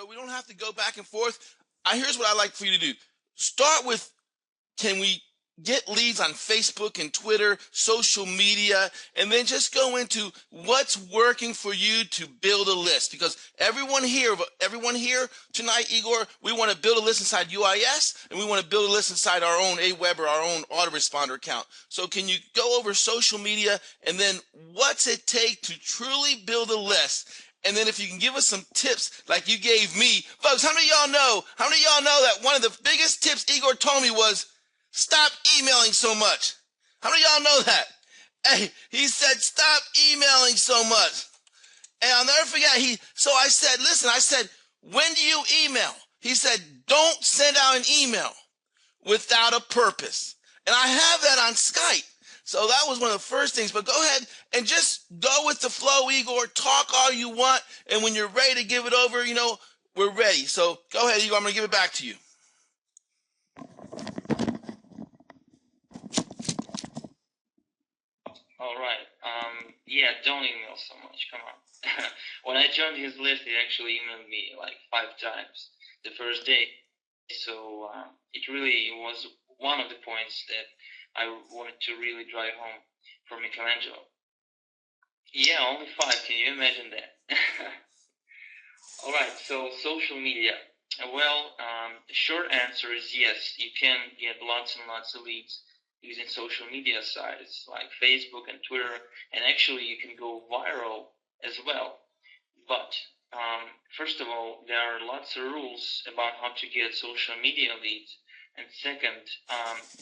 so we don't have to go back and forth. Here's what I like for you to do. Start with, can we get leads on Facebook and Twitter, social media, and then just go into what's working for you to build a list. Because everyone here tonight, Igor, we want to build a list inside UIS, and we want to build a list inside our own AWeber, our own autoresponder account. So can you go over social media, and then what's it take to truly build a list? And then if you can give us some tips like you gave me. Folks, how many of y'all know that one of the biggest tips Igor told me was stop emailing so much? How many of y'all know that? Hey, he said, stop emailing so much. And I'll never forget, so I said, when do you email? He said, don't send out an email without a purpose. And I have that on Skype. So that was one of the first things. But go ahead and just go with the flow, Igor. Talk all you want. And when you're ready to give it over, we're ready. So go ahead, Igor. I'm going to give it back to you. All right. Yeah, don't email so much. Come on. When I joined his list, he actually emailed me like 5 times the first day. So it really was one of the points that I wanted to really drive home for Michelangelo. Yeah, only 5. Can you imagine that? All right. So social media. Well, the short answer is yes. You can get lots and lots of leads using social media sites like Facebook and Twitter, and actually you can go viral as well. But first of all, there are lots of rules about how to get social media leads, and second,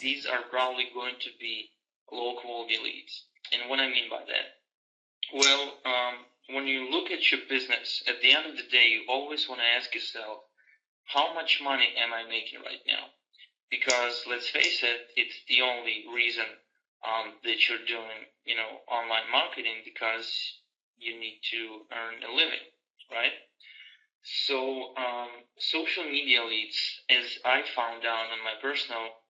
these are probably going to be low quality leads. And what I mean by that? Well, when you look at your business, at the end of the day, you always want to ask yourself, how much money am I making right now? Because let's face it, it's the only reason that you're doing, online marketing, because you need to earn a living, right? So social media leads, as I found out on my personal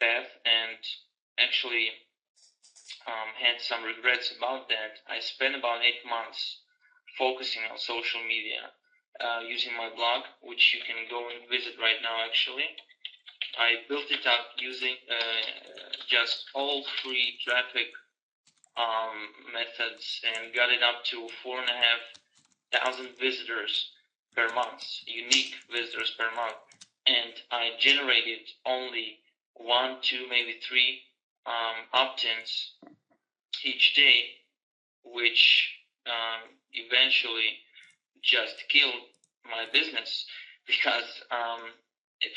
path, and actually had some regrets about that. I spent about 8 months focusing on social media using my blog, which you can go and visit right now actually. I built it up using just all free traffic methods and got it up to 4,500 visitors per month, unique visitors per month. And I generated only 1, 2, maybe 3 opt-ins each day, which eventually just killed my business because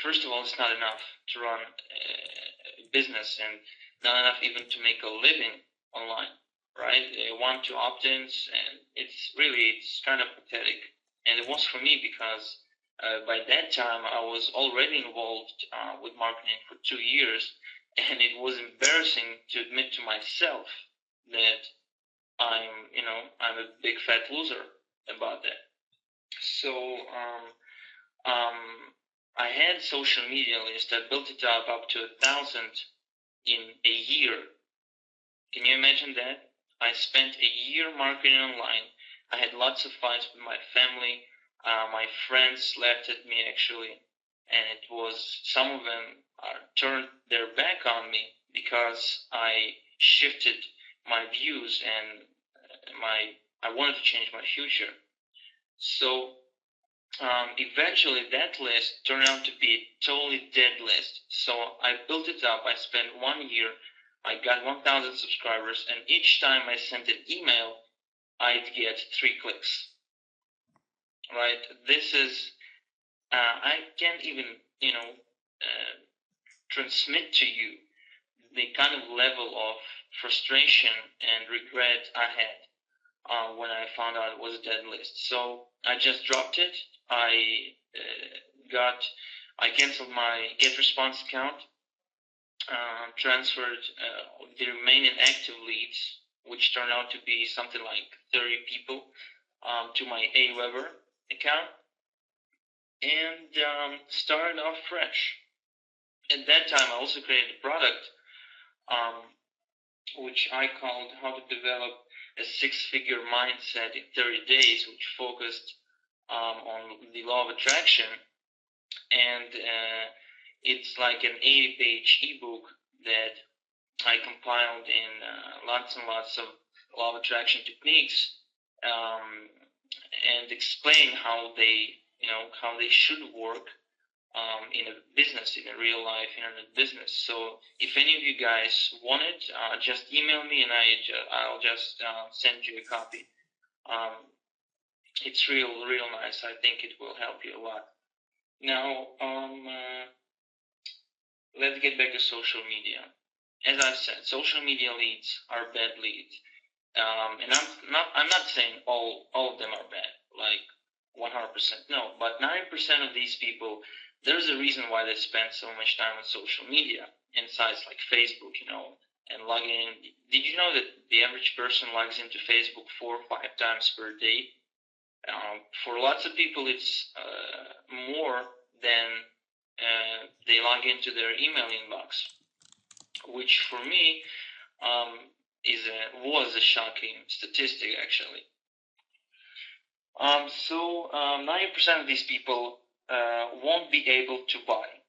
first of all, it's not enough to run a business and not enough even to make a living online, right? 1, 2 opt-ins, and it's kind of pathetic. And it was for me because by that time I was already involved with marketing for 2 years, and it was embarrassing to admit to myself that I'm a big fat loser about that. So I had social media list. I built it up to 1,000 in a year. Can you imagine that? I spent a year marketing online. I had lots of fights with my family. My friends laughed at me actually, and it was, some of them turned their back on me because I shifted my views and I wanted to change my future. So eventually that list turned out to be a totally dead list. So I built it up. I spent 1 year. I got 1,000 subscribers, and each time I sent an email, I'd get 3 clicks. Right? This is, I can't even, transmit to you the kind of level of frustration and regret I had when I found out it was a dead list. So I just dropped it. I canceled my GetResponse account, transferred the remaining active leads, which turned out to be something like 30 people, to my AWeber account, and started off fresh. At that time, I also created a product which I called How to Develop a 6-Figure Mindset in 30 Days, which focused on the law of attraction, and it's like an 80-page ebook that I compiled in lots and lots of law of attraction techniques, and explain how they should work in a business, in a real life internet business. So if any of you guys want it, just email me and I'll just send you a copy. It's real nice. I think it will help you a lot. Now, let's get back to social media. As I've said, social media leads are bad leads, and I'm not saying all of them are bad, like 100%. No, but 90% of these people, there's a reason why they spend so much time on social media and sites like Facebook, and logging in. Did you know that the average person logs into Facebook 4 or 5 times per day? For lots of people, it's more than they log into their email inbox, which for me was a shocking statistic, actually. So 90% of these people won't be able to buy,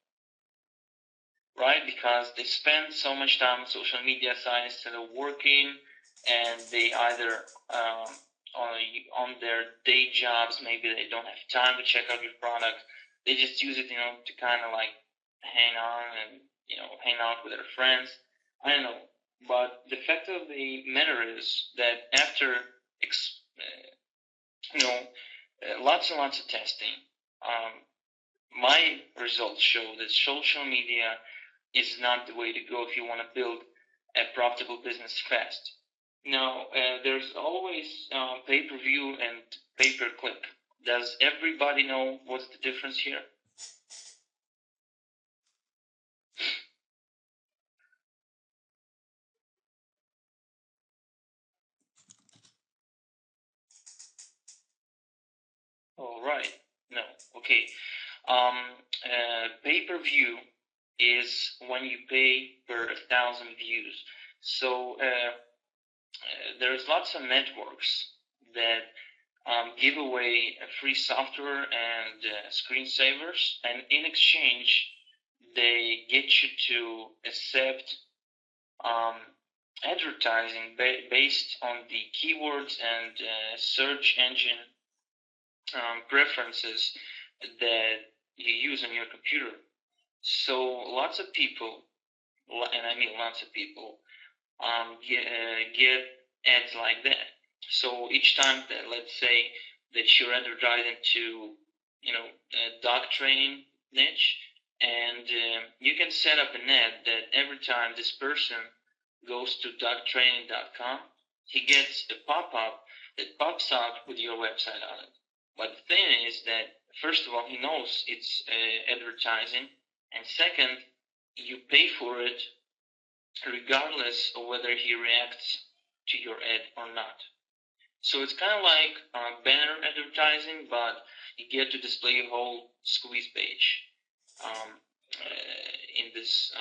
right? Because they spend so much time on social media sites instead of working, and they either on their day jobs, maybe they don't have time to check out your product. They just use it, to kind of like hang on and hang out with their friends. I don't know, but the fact of the matter is that after lots and lots of testing, my results show that social media is not the way to go if you want to build a profitable business fast. Now, there's always pay-per-view and pay-per-click. Does everybody know what's the difference here? All right. No. Okay. Pay-per-view is when you pay per 1,000 views. So there's lots of networks that give away free software and screensavers, and in exchange, they get you to accept advertising based on the keywords and search engine preferences that you use on your computer. So lots of people, and I mean lots of people, get ads like that. So each time that, let's say that you're advertising to, a dog training niche, and you can set up an ad that every time this person goes to dogtraining.com, he gets a pop-up that pops up with your website on it. But the thing is that, first of all, he knows it's advertising, and second, you pay for it regardless of whether he reacts to your ad or not. So it's kind of like banner advertising, but you get to display a whole squeeze page in this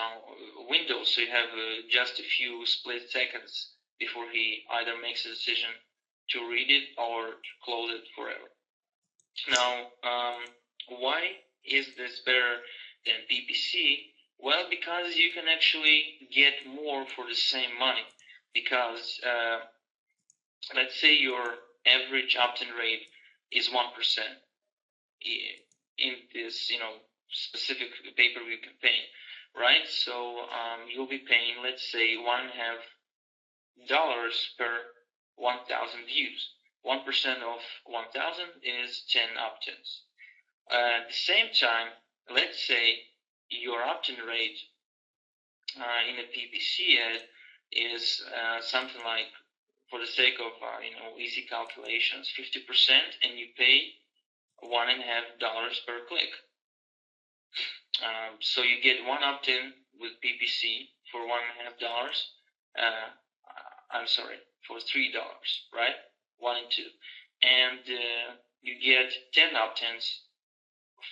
window. So you have just a few split seconds before he either makes a decision to read it or to close it forever. Now, why is this better than PPC? Well, because you can actually get more for the same money. Because let's say your average opt-in rate is 1% in this, specific pay-per-view campaign, right? So you'll be paying, let's say, $1.5 per 1,000 views. 1% of 1,000 is 10 opt-ins. At the same time, let's say your opt-in rate in a PPC ad is something like, for the sake of easy calculations, 50%, and you pay $1.5 per click. So you get one opt-in with PPC for $1.5. I'm sorry, for $3, right? 1 and 2, and you get 10 opt-ins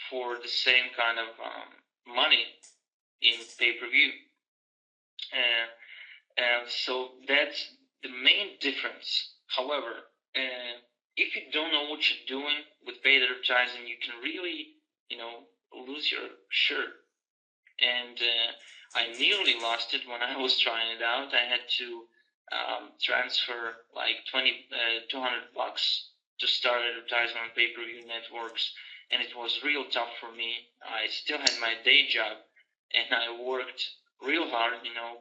for the same kind of money in pay-per-view. So that's the main difference. However, if you don't know what you're doing with paid advertising, you can really, lose your shirt. And I nearly lost it when I was trying it out. I had to transfer like $200 to start advertising on pay-per-view networks, and it was real tough for me. I still had my day job, and I worked real hard,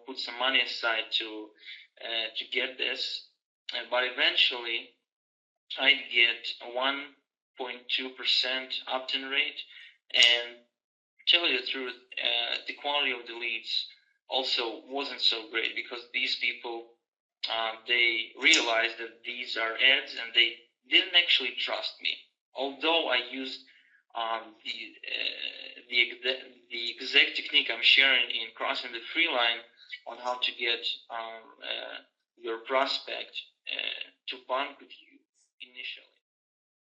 put some money aside to get this, but eventually I'd get a 1.2% opt-in rate, and tell you the truth, the quality of the leads also wasn't so great, because these people, they realized that these are ads, and they didn't actually trust me. Although I used the exact technique I'm sharing in Crossing the Free Line on how to get your prospect to bond with you initially.